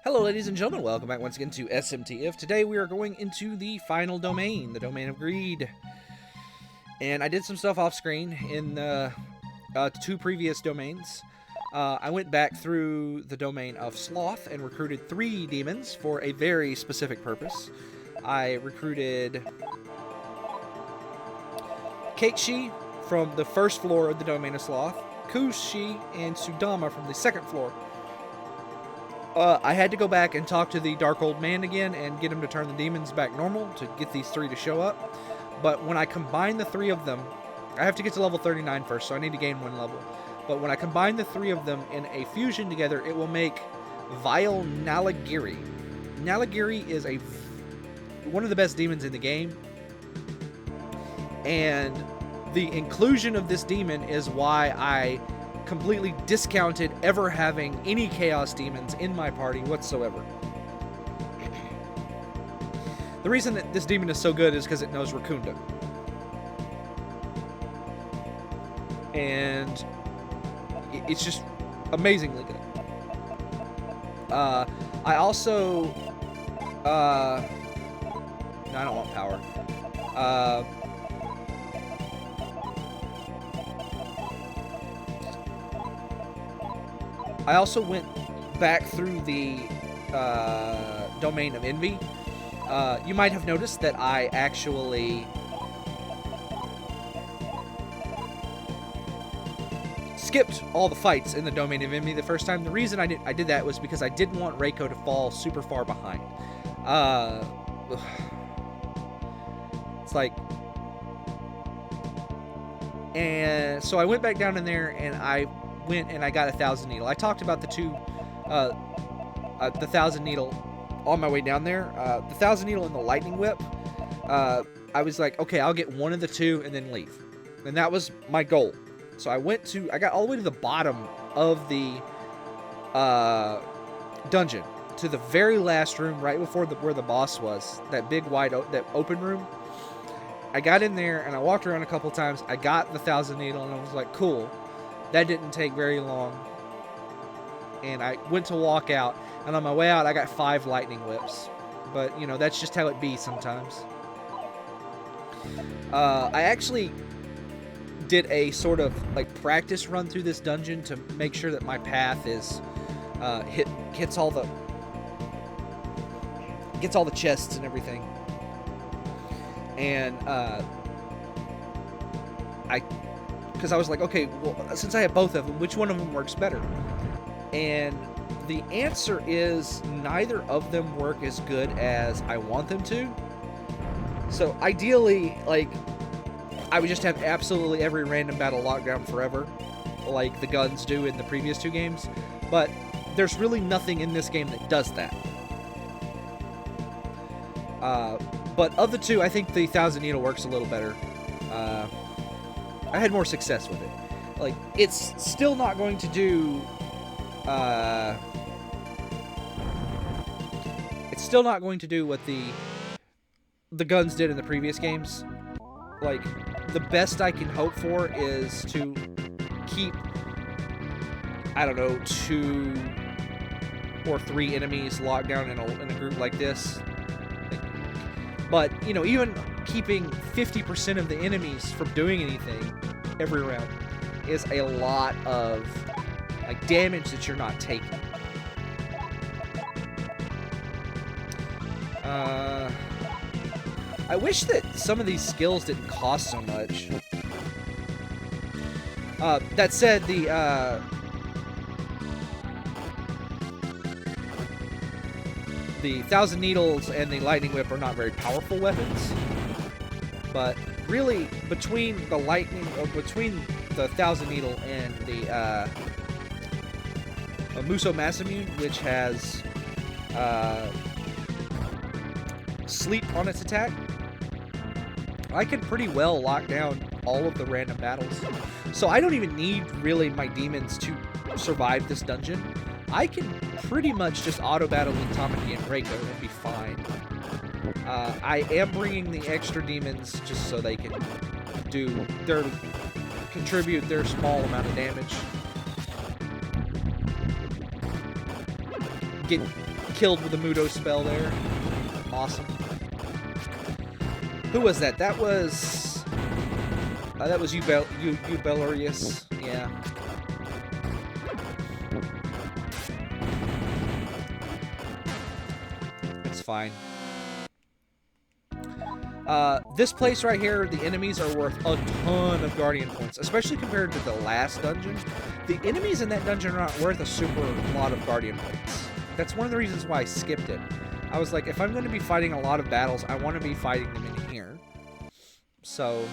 Hello ladies and gentlemen, welcome back once again to SMTF. Today we are going into the final domain, the domain of greed. And I did some stuff off screen in two previous domains. I went back through the domain of sloth and recruited 3 demons for a very specific purpose. I recruited Keikshi from the first floor of the domain of sloth, Kushi and Sudama from the second floor. I had to go back and talk to the Dark Old Man again and get him to turn the demons back normal to get these 3 to show up. But when I combine the 3 of them, I have to get to level 39 first, so I need to gain 1 level. But when I combine the 3 of them in a fusion together, it will make Vile Nalagiri. Nalagiri is one of the best demons in the game. And the inclusion of this demon is why I completely discounted ever having any Chaos Demons in my party whatsoever. The reason that this demon is so good is because it knows Rakunda. And it's just amazingly good. I also... no, I don't want power. I also went back through the domain of envy. You might have noticed that I actually skipped all the fights in the domain of envy the first time. The reason I did that was because I didn't want Reiko to fall super far behind. It's like... And so I went back down in there and I went and I got a 1,000 needle. I talked about the 1,000 needle on my way down there. The 1,000 needle and the lightning whip. I was like, okay, I'll get one of the 2 and then leave. And that was my goal. So I got all the way to the bottom of the dungeon, to the very last room, right before where the boss was. That big wide that open room. I got in there and I walked around a couple times. I got the 1,000 needle and I was like, cool. That didn't take very long. And I went to walk out. And on my way out, I got 5 lightning whips. But, you know, that's just how it be sometimes. I actually did a sort of, like, practice run through this dungeon to make sure that my path is, gets all the chests and everything. And, because I was like, okay, well, since I have both of them, which one of them works better? And the answer is neither of them work as good as I want them to. So ideally, like, I would just have absolutely every random battle locked down forever, like the guns do in the previous 2 games. But there's really nothing in this game that does that. But of the 2, I think the 1,000 needle works a little better. I had more success with it. Like, it's still not going to do... it's still not going to do what the guns did in the previous games. Like, the best I can hope for is to keep, I don't know, 2 or 3 enemies locked down in a group like this. But, you know, even keeping 50% of the enemies from doing anything every round is a lot of, like, damage that you're not taking. I wish that some of these skills didn't cost so much. That said, the 1,000 needles and the lightning whip are not very powerful weapons. But really, between the 1,000 needle and the Muso Masamune, which has sleep on its attack, I can pretty well lock down all of the random battles. So I don't even need really my demons to survive this dungeon. I can pretty much just auto battle with Tamaki and Reiko and be fine. I am bringing the extra demons just so they can contribute their small amount of damage. killed with the Mudo spell there. Awesome. Who was that? That was Belarius. Yeah. It's fine. This place right here, the enemies are worth a ton of Guardian points, especially compared to the last dungeon. The enemies in that dungeon are not worth a super lot of Guardian points. That's one of the reasons why I skipped it. I was like, if I'm going to be fighting a lot of battles, I want to be fighting them in here. So...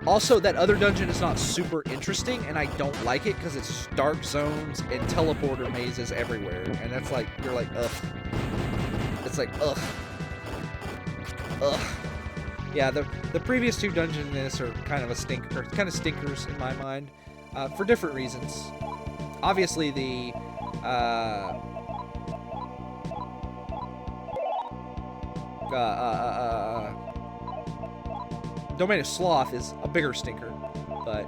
Also, that other dungeon is not super interesting, and I don't like it because it's dark zones and teleporter mazes everywhere. And that's like, you're like, ugh. It's like, ugh. Ugh. Yeah, the previous two dungeons in this are kind of a stinker, kind of stinkers in my mind, for different reasons. Obviously, the Domain of Sloth is a bigger stinker, but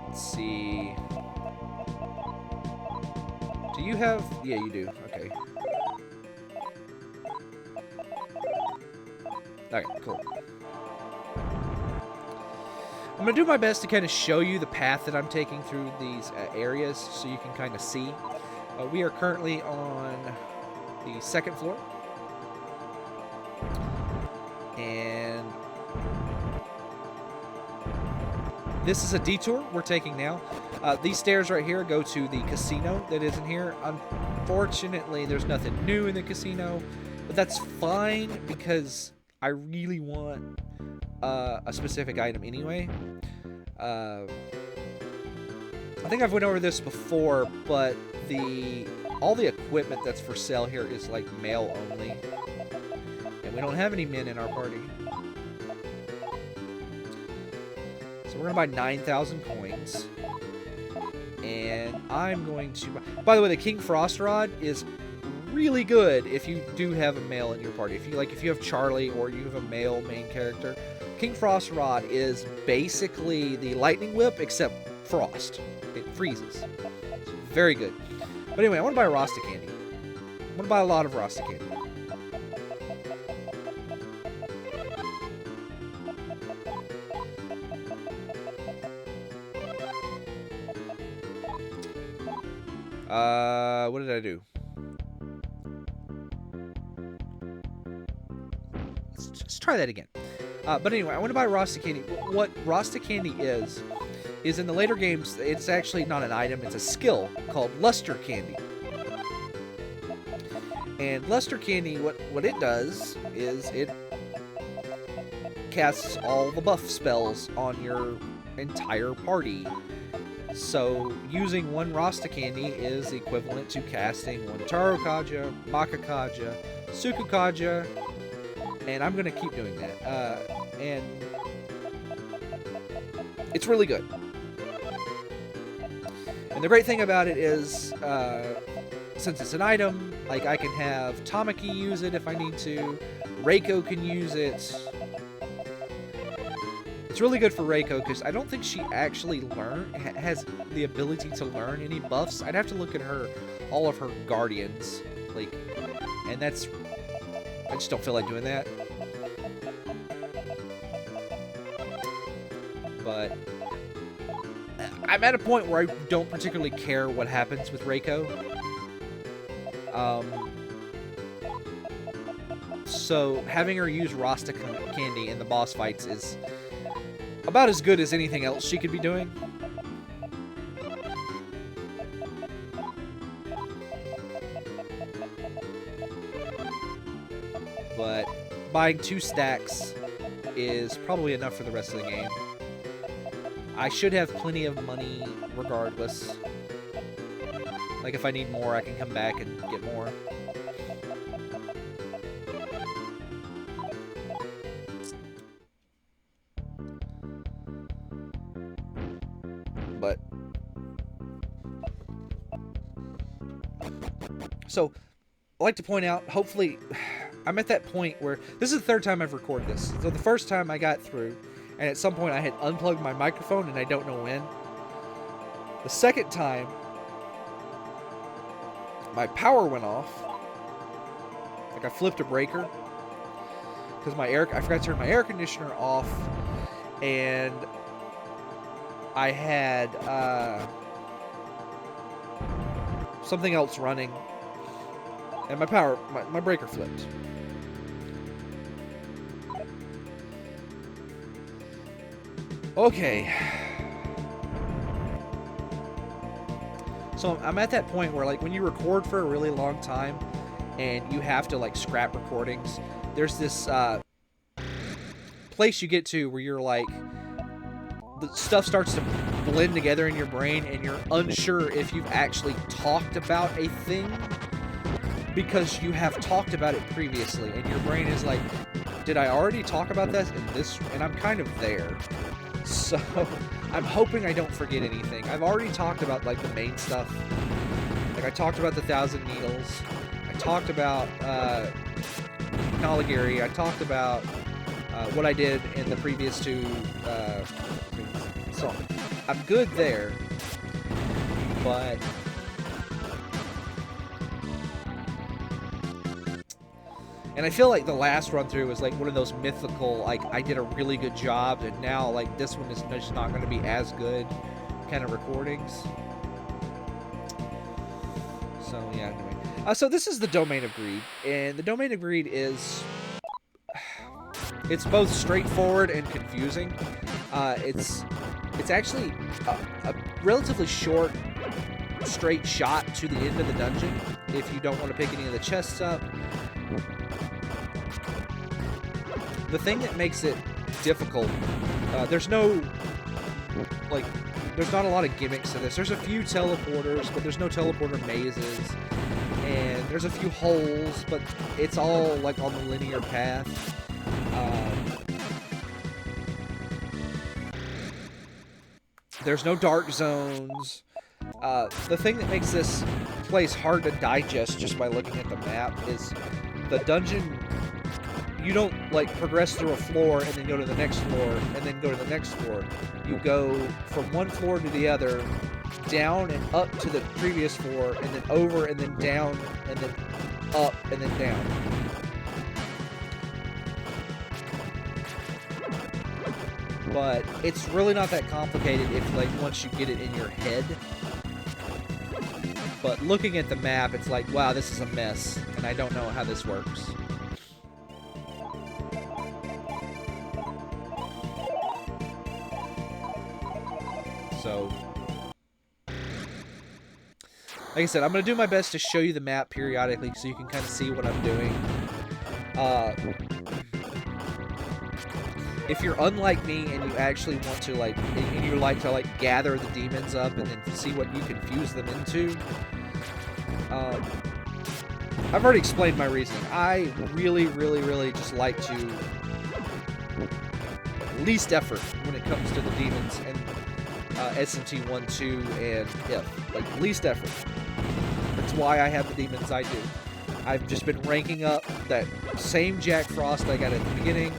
let's see. Do you have? Yeah, you do. Okay. Okay, cool. I'm gonna do my best to kind of show you the path that I'm taking through these areas, so you can kind of see. We are currently on the second floor. And this is a detour we're taking now. These stairs right here go to the casino that isn't here. Unfortunately, there's nothing new in the casino, but that's fine because I really want a specific item anyway. I think I've went over this before, but all the equipment that's for sale here is like male only. We don't have any men in our party. So we're going to buy 9,000 coins. And I'm going to... By the way, the King Frost Rod is really good if you do have a male in your party. If you have Charlie or you have a male main character. King Frost Rod is basically the Lightning Whip except frost. It freezes. It's very good. But anyway, I want to buy Rasta candy. I want to buy a lot of Rasta candy. What did I do? Let's try that again. But anyway, I want to buy Rasta candy. What Rasta candy is in the later games, it's actually not an item, it's a skill called Luster Candy. And Luster Candy, what it does is it casts all the buff spells on your entire party. So, using one Rasta Candy is equivalent to casting one Taro Kaja, Maka Kaja, Suku Kaja, and I'm going to keep doing that. And it's really good. And the great thing about it is, since it's an item, like I can have Tamaki use it if I need to, Reiko can use it. It's really good for Reiko because I don't think she actually has the ability to learn any buffs. I'd have to look at all of her guardians, and I just don't feel like doing that. But I'm at a point where I don't particularly care what happens with Reiko. So having her use Rasta Candy in the boss fights is about as good as anything else she could be doing. But buying 2 stacks is probably enough for the rest of the game. I should have plenty of money regardless. Like if I need more, I can come back and get more. But so I'd like to point out, hopefully I'm at that point where this is the 3rd time I've recorded this. So the first time I got through and at some point I had unplugged my microphone, and I don't know when. The second time, my power went off. Like I flipped a breaker because I forgot to turn my air conditioner off, and I had something else running, and my breaker flipped. Okay. So I'm at that point where, like, when you record for a really long time and you have to, like, scrap recordings, there's this place you get to where you're like, the stuff starts to blend together in your brain and you're unsure if you've actually talked about a thing because you have talked about it previously, and your brain is like, did I already talk about this in this? And I'm kind of there. So I'm hoping I don't forget anything. I've already talked about, like, the main stuff. Like, I talked about the 1,000 Needles. I talked about Nalagiri. I talked about what I did in the previous two things. So I'm good there. But and I feel like the last run through was like one of those mythical, like, I did a really good job, and now, like, this one is just not going to be as good kind of recordings. So yeah, anyway. So this is the Domain of Greed, and the Domain of Greed is, it's both straightforward and confusing. It's actually a relatively short, straight shot to the end of the dungeon if you don't want to pick any of the chests up. The thing that makes it difficult, there's not a lot of gimmicks to this. There's a few teleporters, but there's no teleporter mazes. And there's a few holes, but it's all, like, on the linear path. There's no dark zones. The thing that makes this place hard to digest just by looking at the map is the dungeon. You don't, like, progress through a floor and then go to the next floor and then go to the next floor. You go from one floor to the other, down and up to the previous floor, and then over and then down and then up and then down. But it's really not that complicated if, like, once you get it in your head. But looking at the map, it's like, wow, this is a mess, and I don't know how this works. So, like I said, I'm going to do my best to show you the map periodically so you can kind of see what I'm doing. If you're unlike me and you actually want to, like, and you like to, like, gather the demons up and then see what you can fuse them into, I've already explained my reasoning. I really, really, really just like to least effort when it comes to the demons and SMT 1, 2, and If. Like, least effort. That's why I have the demons I do. I've just been ranking up that same Jack Frost I got at the beginning.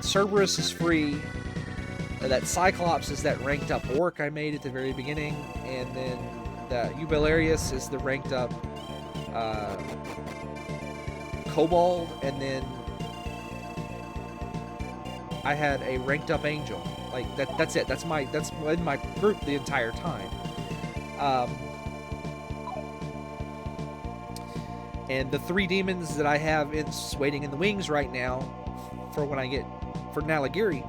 Cerberus is free. That Cyclops is that ranked up orc I made at the very beginning. And then the Eubelarius is the ranked up Kobold. And then I had a ranked up angel. Like, that's it. That's in my group the entire time. And the 3 demons that I have waiting in the wings right now for when I get for Nalagiri,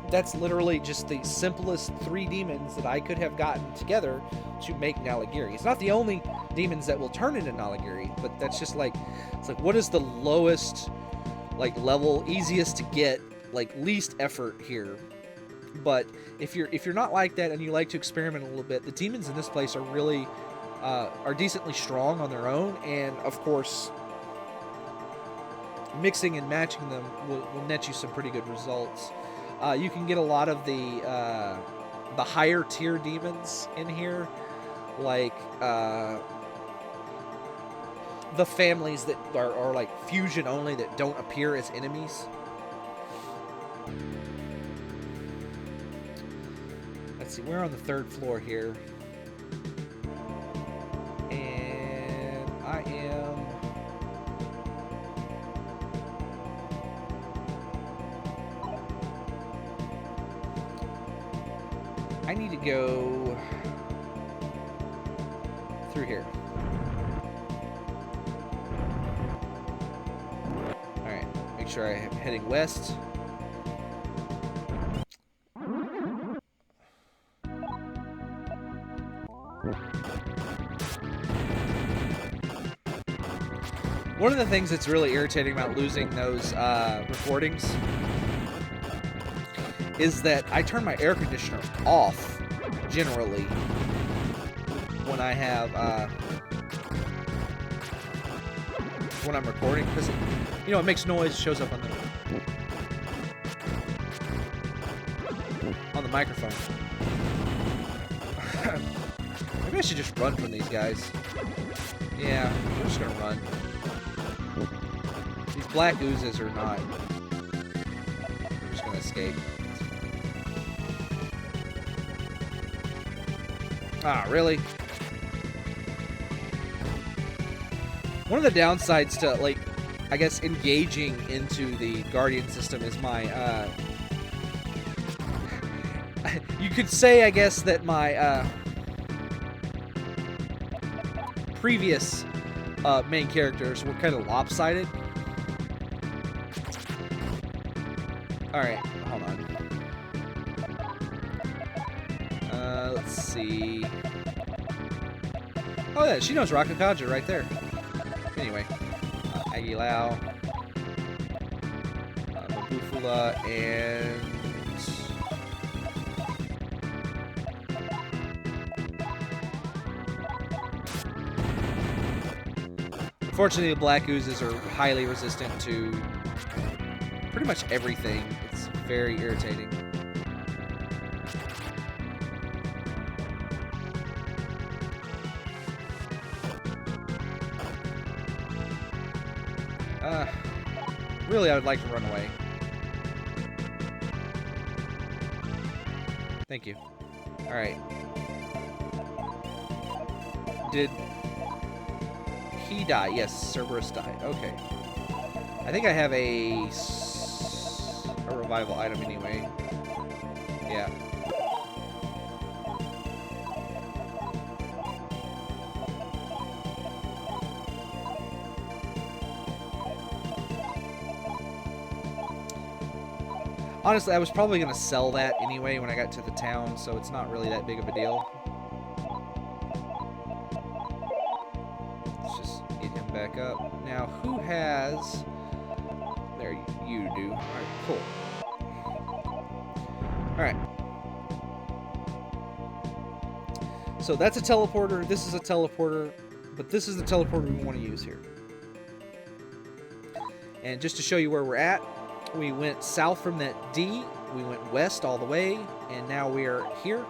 that's literally just the simplest 3 demons that I could have gotten together to make Nalagiri. It's not the only demons that will turn into Nalagiri, but that's just like, it's like, what is the lowest, like, level, easiest to get, like, least effort here. But if you're not like that and you like to experiment a little bit, the demons in this place are really are decently strong on their own, and of course mixing and matching them will net you some pretty good results. You can get a lot of the higher tier demons in here, like the families that are like fusion only, that don't appear as enemies. Let's see, we're on the 3rd floor here. And I am... I need to go through here. Alright, make sure I'm heading west. One of the things that's really irritating about losing those recordings is that I turn my air conditioner off, generally, when I have, when I'm recording, because, you know, it makes noise, shows up on the microphone. Maybe I should just run from these guys. Yeah, I'm just gonna run. These black oozes are not. I'm just gonna escape. Ah, really? One of the downsides to, like, I guess, engaging into the Guardian system is my, you could say, I guess, that my, previous, main characters were kind of lopsided. Alright, hold on. Let's see. Oh yeah, she knows Rakunda right there. Anyway, Aguilao, Mabufula, and unfortunately, the black oozes are highly resistant to pretty much everything. It's very irritating. Really, I would like to run away. Thank you. Alright. Did he die? Yes, Cerberus died. Okay. I think I have a revival item anyway. Yeah. Honestly, I was probably going to sell that anyway when I got to the town, so it's not really that big of a deal. Let's just get him back up. Now, who has... There, you do. Alright, cool. Alright. So that's a teleporter, this is a teleporter, but this is the teleporter we want to use here. And just to show you where we're at, we went south from that D, we went west all the way, and now we are here,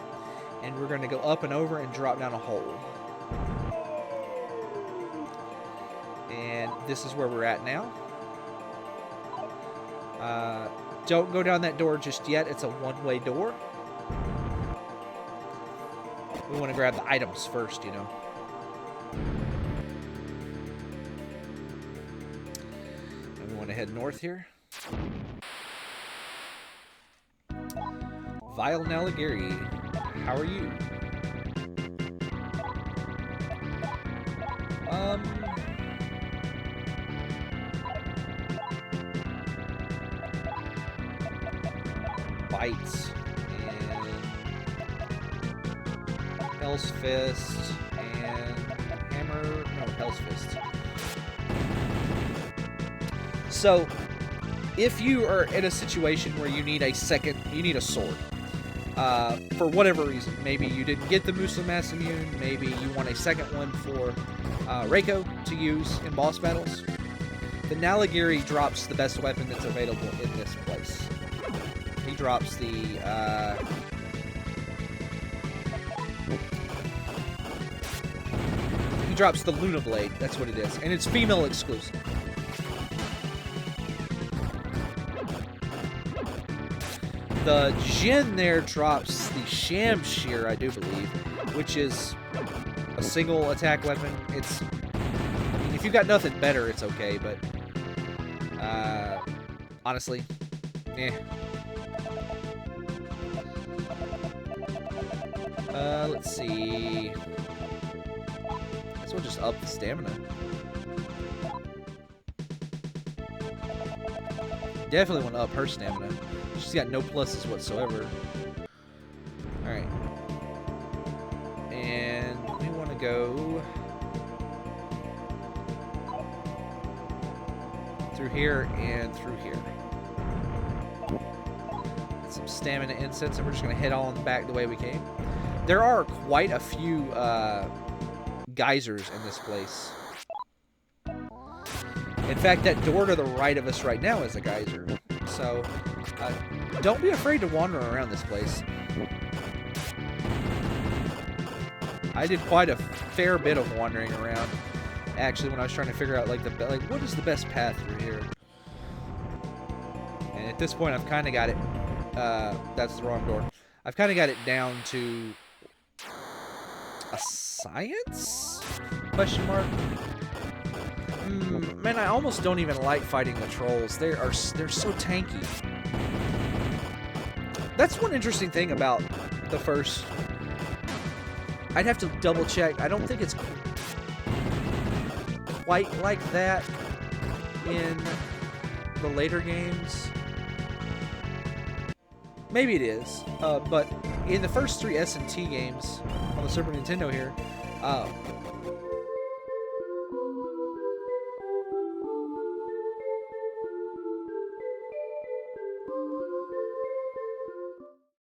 and we're going to go up and over and drop down a hole. And this is where we're at now. Don't go down that door just yet, it's a one-way door. We want to grab the items first, you know. And we want to head north here. Vile Naligiri, how are you? Bites and Hell's Fist and Hammer, no, Hell's Fist. So, if you are in a situation where you need a sword, for whatever reason, maybe you didn't get the Musa Masamune, maybe you want a second one for Reiko to use in boss battles, the Naligiri drops the best weapon that's available in this place. He drops the drops the Luna Blade. That's what it is. And it's female exclusive. The Jin there drops the Shamshir, I do believe, which is a single attack weapon. It's, I mean, if you've got nothing better, it's okay, but honestly, eh. Let's see. Guess we'll just up the stamina. Definitely want to up her stamina. She's got no pluses whatsoever. Alright. And we want to go through here and through here. Get some stamina incense, and we're just going to head on back the way we came. There are quite a few geysers in this place. In fact, that door to the right of us right now is a geyser. So, don't be afraid to wander around this place. I did quite a fair bit of wandering around, actually, when I was trying to figure out like what is the best path through here. And at this point, I've kind of got it. That's the wrong door. I've kind of got it down to a science? Question mark. Man, I almost don't even like fighting the trolls. They're so tanky. That's one interesting thing about the first. I'd have to double check. I don't think it's quite like that in the later games. Maybe it is, but in the first 3 S&T games on the Super Nintendo here,